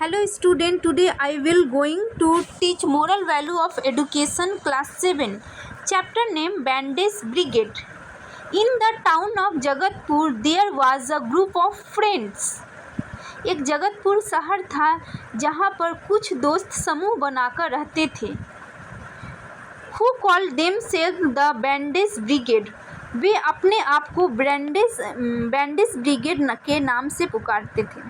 Hello student, today I will going to teach moral value of education class 7. Chapter name Bandage Brigade. In the town of Jagatpur there was a group of friends. एक जगतपुर शहर था जहाँ पर कुछ दोस्त समूह बनाकर रहते थे. Who called themselves the Bandage Brigade. वे अपने आप को बैंडेज ब्रिगेड के नाम से पुकारते थे.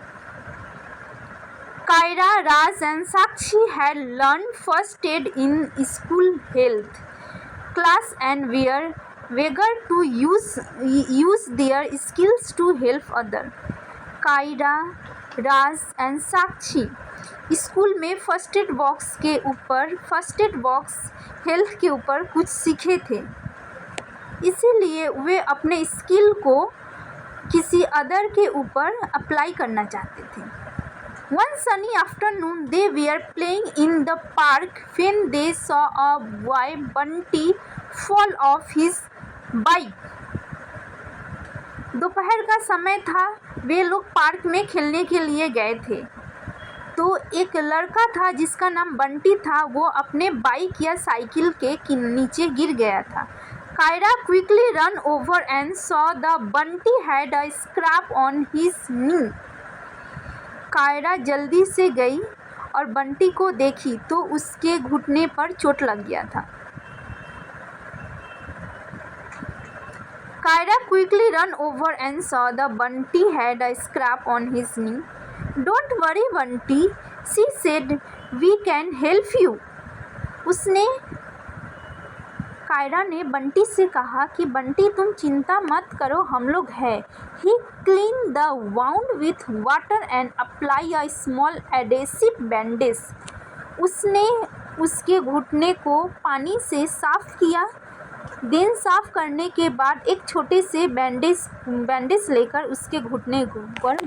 Kaira, Raj and Sakshi had learned first aid in school health class and were eager to use their skills to help others. Kaira, Raj and Sakshi school में first aid box health के ऊपर कुछ सीखे थे, इसीलिए वे अपने skill को किसी अदर के ऊपर अप्लाई करना चाहते थे. One sunny afternoon, they were playing in the park when they saw a boy Bunty fall off his bike. दोपहर का समय था, वे लोग पार्क में खेलने के लिए गए थे, तो एक लड़का था जिसका नाम बंटी था. वो अपने बाइक या साइकिल के नीचे गिर गया था. Kaira quickly ran over and saw the Bunty had a scrape on his knee. Kiara जल्दी से गई और बंटी को देखी तो उसके घुटने पर चोट लग गया था. Kaira quickly ran over and saw the Bunty had a scrape on his knee. Don't worry Bunty, she said, we can help you. Kiara ने बंटी से कहा कि बंटी तुम चिंता मत करो, हम लोग हैं. He cleaned the wound with water and applied a small adhesive bandage. उसने उसके घुटने को पानी से साफ किया. दिन साफ करने के बाद एक छोटे से बैंडेज लेकर उसके घुटने पर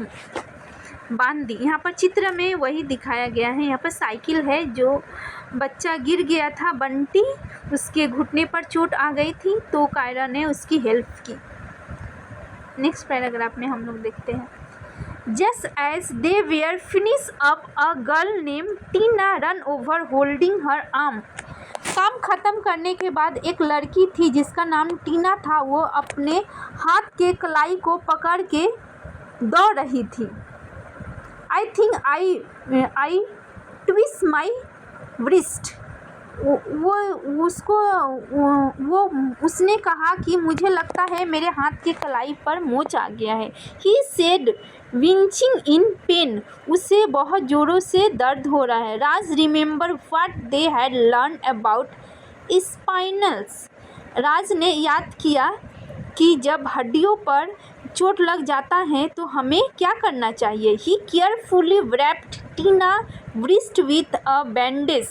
बांध दी. यहाँ पर चित्र में वही दिखाया गया है. यहाँ पर साइकिल है, जो बच्चा गिर गया था बंटी, उसके घुटने पर चोट आ गई थी, तो कायरा ने उसकी हेल्प की. नेक्स्ट पैराग्राफ में हम लोग देखते हैं. Just as they were finish up a girl name Tina run over holding her arm. काम ख़त्म करने के बाद एक लड़की थी जिसका नाम टीना था. वो अपने हाथ के कलाई को पकड़ के दौड़ रही थी. I think I twist my breast. उसने कहा कि मुझे लगता है मेरे हाथ के कलाई पर मोच आ गया है. He said wincing in pain. उसे बहुत ज़ोरों से दर्द हो रहा है. Raj remember what they had learn about spinals. Raj ने याद किया कि जब हड्डियों पर चोट लग जाता है तो हमें क्या करना चाहिए. He carefully wrapped Tina wrist with a bandage.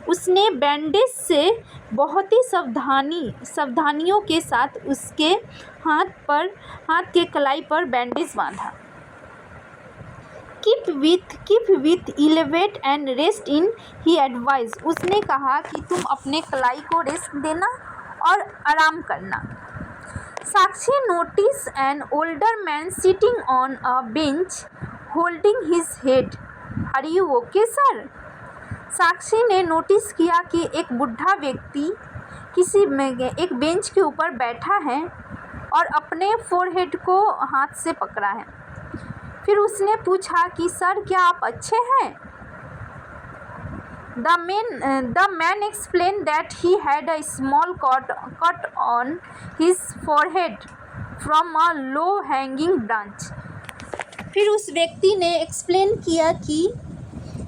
उसने बैंडेज से बहुत ही सावधानियों के साथ उसके हाथ के कलाई पर बैंडेज बांधा. Keep with elevate and rest in he advice. उसने कहा कि तुम अपने कलाई को रेस्ट देना और आराम करना. Sakshi notice an older man sitting on a bench holding his head. Are you okay sir. Sakshi ने नोटिस किया कि एक बुढ़ा व्यक्ति एक बेंच के ऊपर बैठा है और अपने फोरहेड को हाथ से पकड़ा है. फिर उसने पूछा कि सर क्या आप अच्छे हैं. The man explain that he had a small cut on his forehead from a low hanging branch. फिर उस व्यक्ति ने एक्सप्लेन किया कि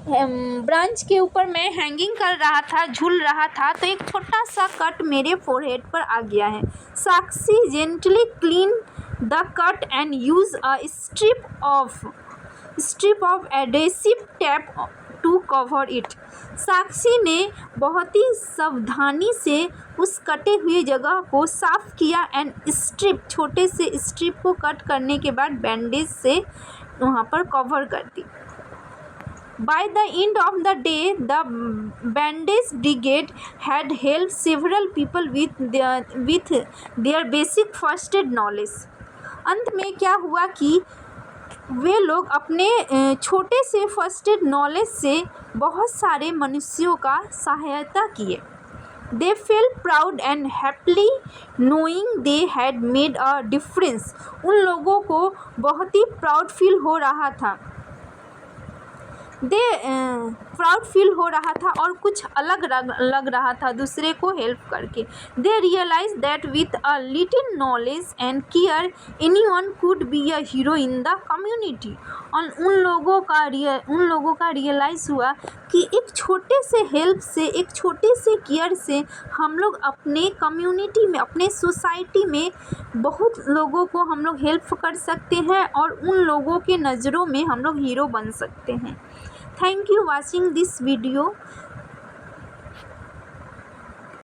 ब्रांच के ऊपर मैं हैंगिंग कर रहा था, झूल रहा था, तो एक छोटा सा कट मेरे फोरहेड पर आ गया है. Sakshi gently clean the cut and use a strip of adhesive tape to cover it. Sakshi ने बहुत ही सावधानी से उस कटे हुए जगह को साफ किया एंड छोटे से स्ट्रिप को कट करने के बाद बैंडेज से वहाँ पर कवर कर दी. By the end of the day, the Bandage Brigade had helped several people with their basic first aid knowledge. अंत में क्या हुआ कि वे लोग अपने छोटे से फर्स्ट एड नॉलेज से बहुत सारे मनुष्यों का सहायता किए। They felt proud and happy knowing they had made a difference. उन लोगों को बहुत ही प्राउड फील हो रहा था। प्राउड फील हो रहा था और कुछ अलग लग रहा था दूसरे को हेल्प करके। They realise that with a little knowledge and care anyone could be a hero in the community. और उन लोगों का रियलाइज़ हुआ कि एक छोटे से हेल्प से, एक छोटे से केयर से हम लोग अपने कम्युनिटी में, अपने सोसाइटी में बहुत लोगों को हम लोग हेल्प कर सकते हैं और उन लोगों के नज़रों में हम लोग हीरो बन सकते हैं। Thank you watching this video.